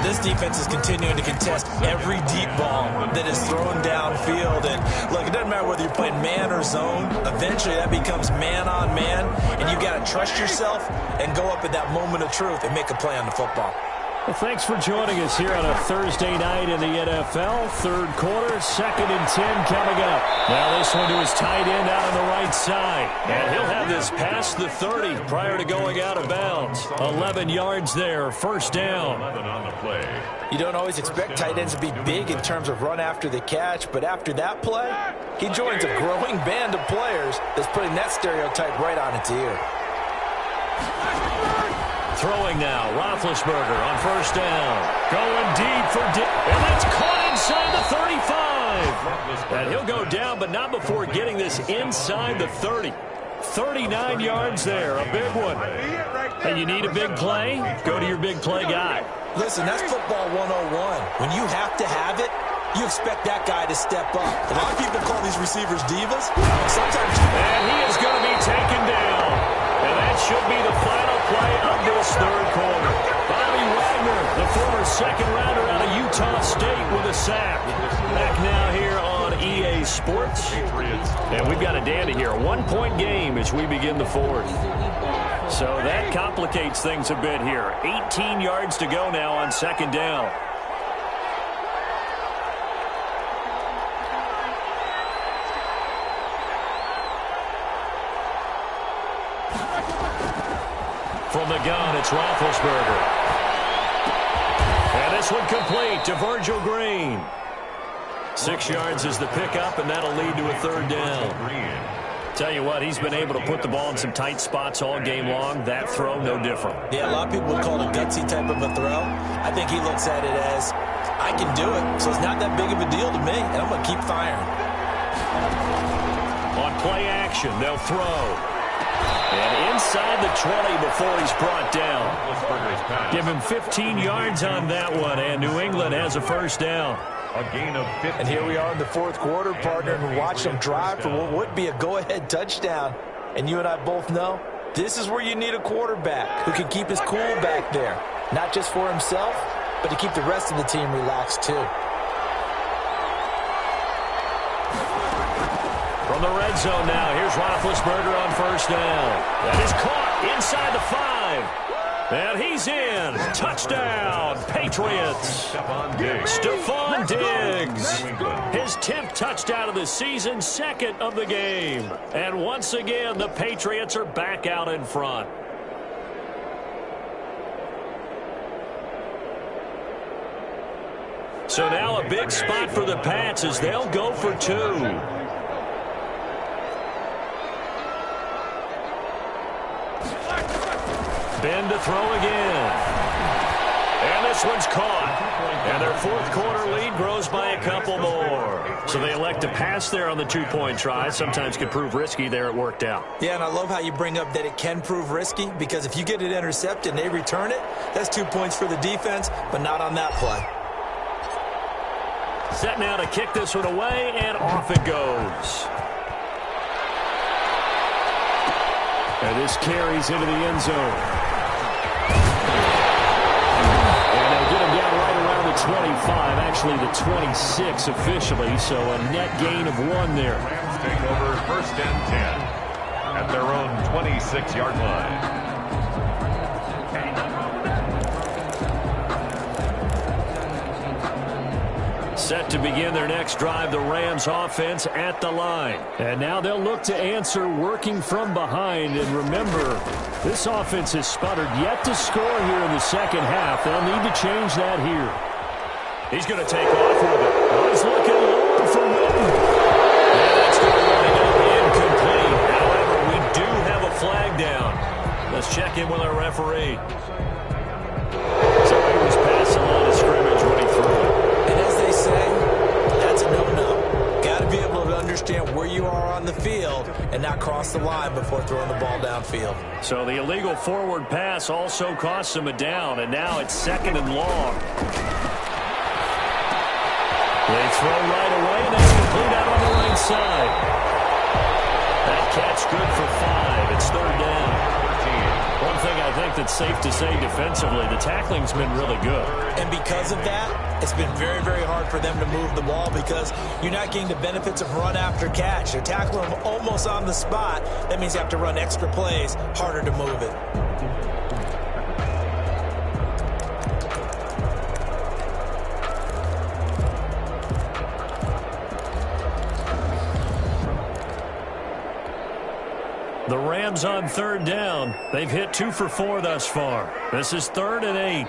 This defense is continuing to contest every deep ball that is thrown downfield. And look, it doesn't matter whether you're playing man or zone. Eventually, that becomes man on man. And you got to trust yourself and go up at that moment of truth and make a play on the football. Well, thanks for joining us here on a Thursday night in the NFL. 3rd quarter, 2nd and 10 coming up. Now this one to his tight end out on the right side. And he'll have this past the 30 prior to going out of bounds. 11 yards there, 1st down. 11 on the play. You don't always expect tight ends to be big in terms of run after the catch, but after that play, he joins a growing band of players that's putting that stereotype right on its ear. Throwing now, Roethlisberger on 1st down. Going deep for and that's caught inside the 35. And he'll go down, but not before getting this inside the 30. 39 yards there, a big one. Hey, you need a big play? Go to your big play guy. Listen, that's football 101. When you have to have it, you expect that guy to step up. A lot of people call these receivers divas. Sometimes. And he is going to be taken down. And that should be the final play of this 3rd quarter. Bobby Wagner, the former 2nd rounder out of Utah State with a sack. Back now here on EA Sports. And we've got a dandy here. A 1-point game as we begin the 4th. So that complicates things a bit here. 18 yards to go now on 2nd down. the gun, it's Roethlisberger. And this one complete to Virgil Green. 6 yards is the pickup, and that'll lead to a third down. Tell you what, he's been able to put the ball in some tight spots all game long. That throw, no different. Yeah, a lot of people would call it a gutsy type of a throw. I think he looks at it as, I can do it, so it's not that big of a deal to me, and I'm going to keep firing. On play action, they'll throw. And inside the 20 before he's brought down. Give him 15 yards on that one, and New England has a first down. A gain of 15. And here we are in the fourth quarter, partner, and watch them drive for what would be a go-ahead touchdown. And you and I both know this is where you need a quarterback who can keep his cool back there. Not just for himself, but to keep the rest of the team relaxed too. From the red zone now, here's Roethlisberger on first down. That is caught inside the 5. And he's in. Touchdown, Patriots. Stephon Diggs. His 10th touchdown of the season, second of the game. And once again, the Patriots are back out in front. So now a big spot for the Pats as they'll go for 2. Ben to throw again. And this one's caught. And their fourth quarter lead grows by a couple more. So they elect to pass there on the 2-point try. Sometimes can prove risky. There it worked out. Yeah, and I love how you bring up that it can prove risky, because if you get it intercepted and they return it, that's 2 points for the defense, but not on that play. Set now to kick this one away, and off it goes. And this carries into the end zone. And they'll get him down right around the 25, actually the 26 officially, so a net gain of 1 there. Rams take over first and 10 at their own 26-yard line. Set to begin their next drive, the Rams offense at the line. And now they'll look to answer working from behind. And remember, this offense has sputtered yet to score here in the second half. They'll need to change that here. He's going to take off with it. Oh, he's looking low for Witten. And that's going to wind up incomplete. However, we do have a flag down. Let's check in with our referee. So he was past the line of scrimmage when he threw it. That's a no-no. Got to be able to understand where you are on the field and not cross the line before throwing the ball downfield. So the illegal forward pass also cost him a down, and now it's second and long. They throw right away, and that's complete out on the right side. That catch good for 5. It's third down. One thing I think that's safe to say defensively, the tackling's been really good. And because of that, it's been very, very hard for them to move the ball because you're not getting the benefits of run after catch. They're tackling them almost on the spot. That means you have to run extra plays, harder to move it. The Rams on third down. They've hit 2 for 4 thus far. This is 3rd and 8.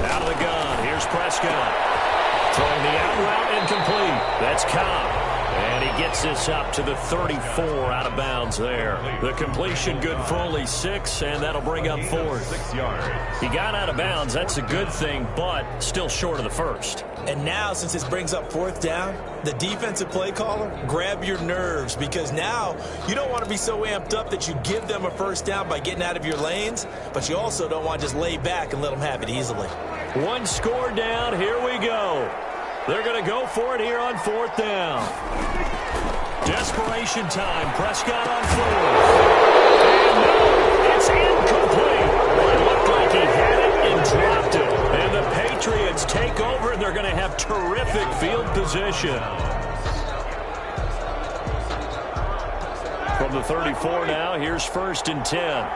Out of the gun. Here's Prescott. Throwing the out route incomplete. That's Cobb. And he gets this up to the 34 out of bounds there. The completion good for only 6, and that'll bring up 4th. 6 yards. He got out of bounds. That's a good thing, but still short of the first. And now, since this brings up 4th down, the defensive play caller, grab your nerves, because now you don't want to be so amped up that you give them a first down by getting out of your lanes, but you also don't want to just lay back and let them have it easily. 1 score down. Here we go. They're going to go for it here on 4th down. Desperation time. Prescott on 4th. And no, it's incomplete. It looked like he had it and dropped it. And the Patriots take over, and they're going to have terrific field position. From the 34 now, here's 1st and 10.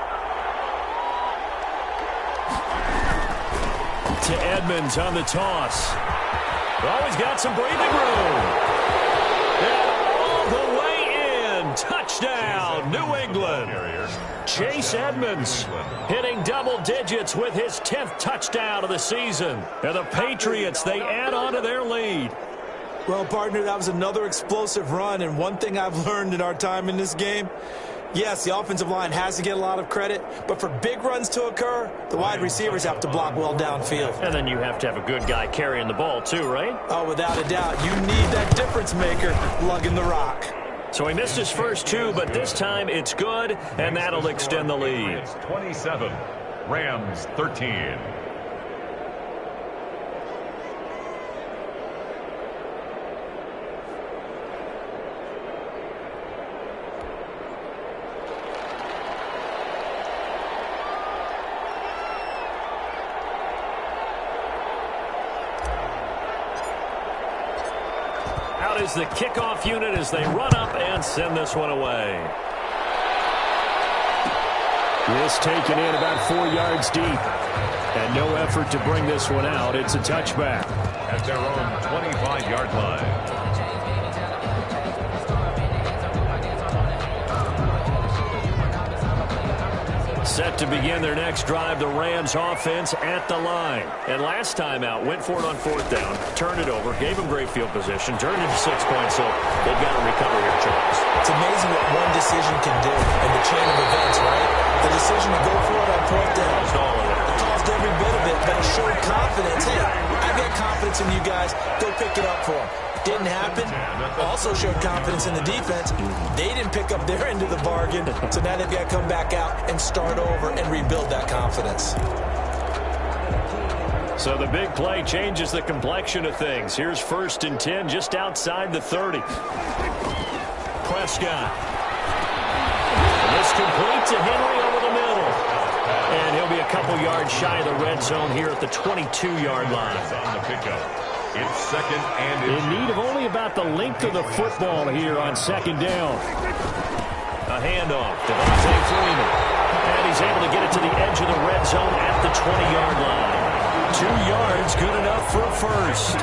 To Edmonds on the toss. Oh, he's got some breathing room. And all the way in. Touchdown. Touchdown, New England. Chase Edmonds hitting double digits with his 10th touchdown of the season. And the Patriots, they add on to their lead. Well, partner, that was another explosive run, and one thing I've learned in our time in this game, yes, the offensive line has to get a lot of credit, but for big runs to occur, the wide receivers have to block well downfield. And then you have to have a good guy carrying the ball too, right? Oh, without a doubt. You need that difference maker lugging the rock. So he missed his first two, but this time it's good, and that'll extend the lead. It's 27, Rams 13. Out is the kickoff unit as they run up and send this one away. This taken in about 4 yards deep. And no effort to bring this one out. It's a touchback. At their own 25-yard line. Set to begin their next drive, the Rams offense at the line. And last time out, went for it on 4th down, turned it over, gave them great field position, turned it into 6 points, so they've got to recover here, Charles. It's amazing what one decision can do in the chain of events, right? The decision to go for it on 4th down. Caused all of it. It caused every bit of it, but it showed confidence. Hey, I've got confidence in you guys. Go pick it up for them. Didn't happen. Also showed confidence in the defense. They didn't pick up their end of the bargain, so now they've got to come back out and start over and rebuild that confidence. So the big play changes the complexion of things. Here's 1st and 10 just outside the 30. Prescott. This complete to Henry over the middle. And he'll be a couple yards shy of the red zone here at the 22-yard line. On the pickup. It's 2nd and in need of only about the length of the football here on 2nd down. A handoff to Devontae Freeman. And he's able to get it to the edge of the red zone at the 20-yard line. 2 yards, good enough for a first.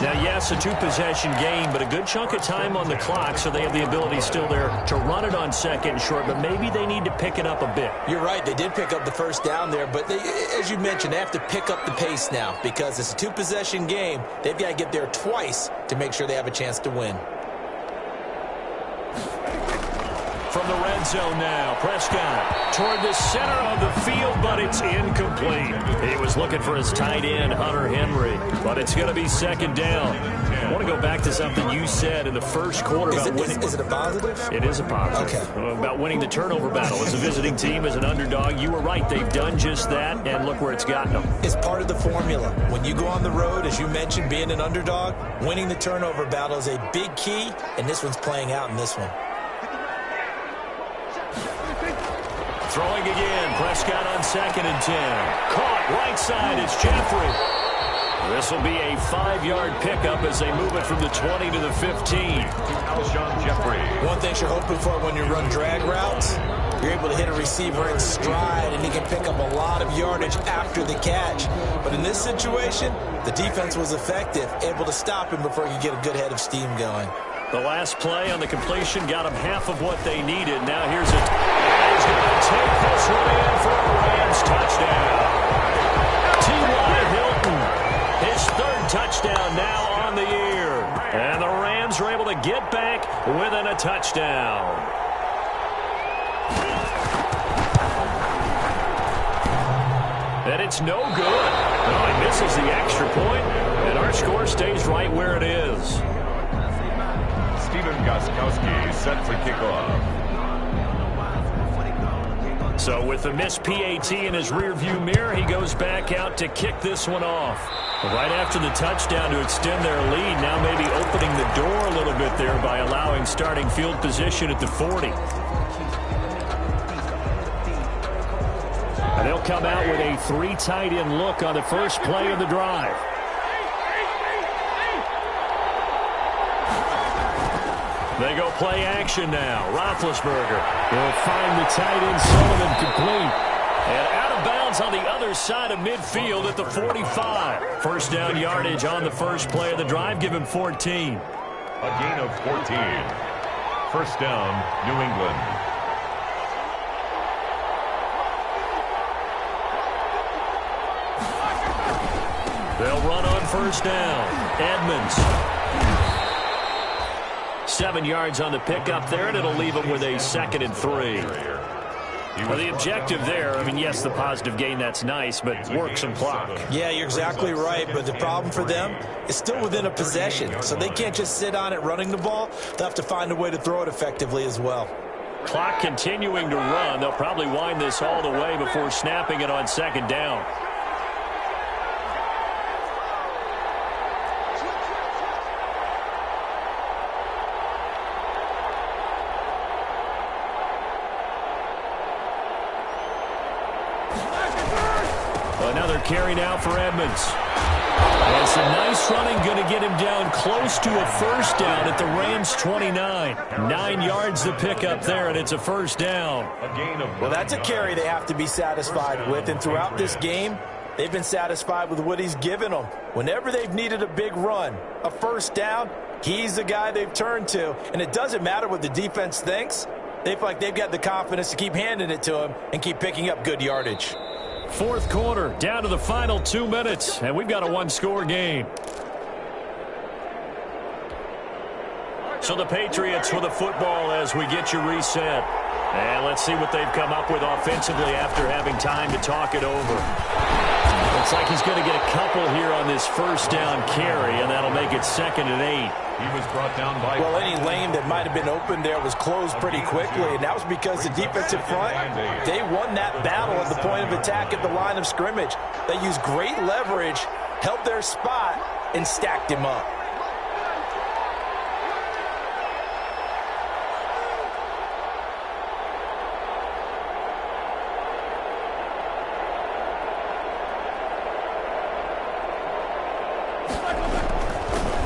Now, yes, a 2-possession game, but a good chunk of time on the clock, so they have the ability still there to run it on 2nd and short, but maybe they need to pick it up a bit. You're right. They did pick up the 1st down there, but they, as you mentioned, they have to pick up the pace now because it's a 2-possession game. They've got to get there twice to make sure they have a chance to win. From the red zone now, Prescott toward the center of the field, but it's incomplete. He was looking for his tight end, Hunter Henry, but it's going to be 2nd down. I want to go back to something you said in the first quarter about winning. Is it a positive? It is a positive. Okay. About winning the turnover battle. As a visiting team, as an underdog, you were right. They've done just that, and look where it's gotten them. It's part of the formula. When you go on the road, as you mentioned, being an underdog, winning the turnover battle is a big key, and this one's playing out in this one. Throwing again, Prescott on 2nd and 10. Caught right side, it's Jeffrey. This will be a 5-yard pickup as they move it from the 20 to the 15. Alshon Jeffrey. One thing you're hoping for when you run drag routes, you're able to hit a receiver in stride, and he can pick up a lot of yardage after the catch. But in this situation, the defense was effective, able to stop him before he could get a good head of steam going. The last play on the completion got him half of what they needed. Now here's it. He's going to take this one in for a Rams touchdown. T.Y. Hilton, his 3rd touchdown now on the year. And the Rams are able to get back within a touchdown. And it's no good. No, he misses the extra point, and our score stays right where it is. Steven Gostkowski set for kickoff. So with the missed PAT in his rearview mirror, he goes back out to kick this one off. Right after the touchdown to extend their lead, now maybe opening the door a little bit there by allowing starting field position at the 40. And they'll come out with a 3 tight end look on the first play of the drive. They go play action now. Roethlisberger will find the tight end, Sullivan, complete. And out of bounds on the other side of midfield at the 45. 1st down yardage on the first play of the drive. Give him 14. A gain of 14. First down, New England. They'll run on first down. Edmonds. 7 yards on the pickup there, and it'll leave them with a 2nd and 3. Well, the objective there, I mean, yes, the positive gain, that's nice, but work some clock. Yeah, you're exactly right, but the problem for them is still within a possession, so they can't just sit on it running the ball. They'll have to find a way to throw it effectively as well. Clock continuing to run. They'll probably wind this all the way before snapping it on 2nd down. Another carry now for Edmonds. And some nice running, going to get him down close to a first down at the Rams' 29. 9 yards to pick up there, and it's a first down. Well, that's a carry they have to be satisfied with, and throughout this game, they've been satisfied with what he's given them. Whenever they've needed a big run, a first down, he's the guy they've turned to. And it doesn't matter what the defense thinks. They feel like they've got the confidence to keep handing it to him and keep picking up good yardage. Fourth quarter, down to the final 2 minutes, and we've got a one-score game. So the Patriots with the football as we get you reset. And let's see what they've come up with offensively after having time to talk it over. Looks like he's going to get a couple here on this first down carry, and that'll make it 2nd and 8. He was brought down by... Well, any lane that might have been open there was closed pretty quickly, and that was because the defensive front, they won that battle at the point of attack at the line of scrimmage. They used great leverage, held their spot, and stacked him up.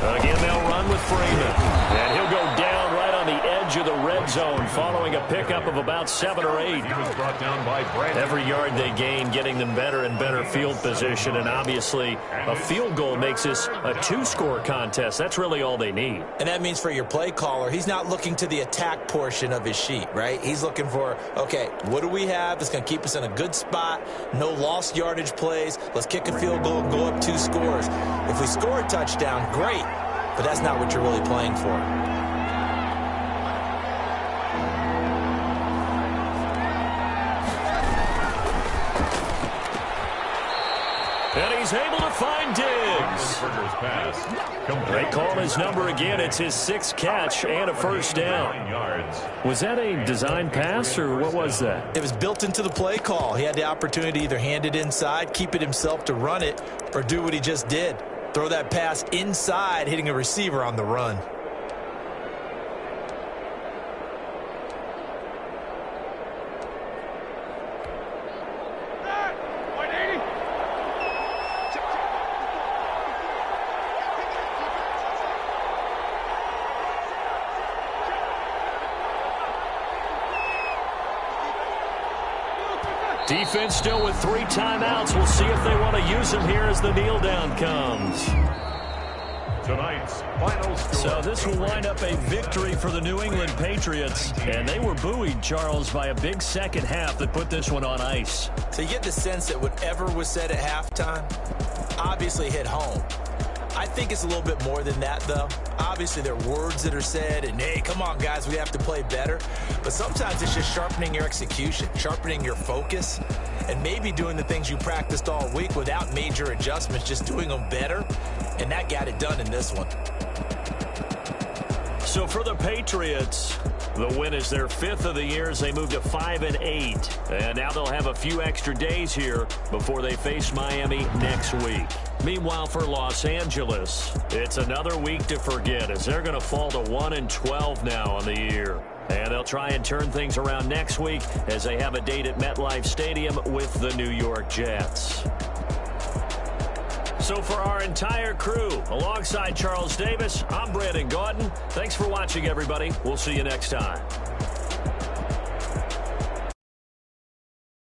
Again, they'll run with Freeman. And he'll go down right on the edge of the red zone following a pickup of about 7 or 8. He was brought down by Brandon. Every yard they gain, getting them better and better field position. And obviously, a field goal makes this a 2-score contest. That's really all they need. And that means for your play caller, he's not looking to the attack portion of his sheet, right? He's looking for, okay, what do we have that's going to keep us in a good spot? No lost yardage plays. Let's kick a field goal and go up 2 scores. If we score a touchdown, great. But that's not what you're really playing for. And he's able to find Diggs. They call his number again. It's his 6th catch and a first down. Was that a design pass, or what was that? It was built into the play call. He had the opportunity to either hand it inside, keep it himself to run it, or do what he just did. Throw that pass inside, hitting a receiver on the run. Defense still with 3 timeouts. We'll see if they want to use them here as the kneel down comes. Tonight's final score. So this will wind up a victory for the New England Patriots. And they were buoyed, Charles, by a big second half that put this one on ice. So you get the sense that whatever was said at halftime obviously hit home. I think it's a little bit more than that, though. Obviously, there are words that are said, and, hey, come on, guys, we have to play better. But sometimes it's just sharpening your execution, sharpening your focus, and maybe doing the things you practiced all week without major adjustments, just doing them better, and that got it done in this one. So for the Patriots, the win is their 5th of the year as they move to 5 and 8. And now they'll have a few extra days here before they face Miami next week. Meanwhile, for Los Angeles, it's another week to forget as they're going to fall to 1 and 12 now on the year. And they'll try and turn things around next week as they have a date at MetLife Stadium with the New York Jets. So for our entire crew, alongside Charles Davis, I'm Brandon Gaudin. Thanks for watching, everybody. We'll see you next time.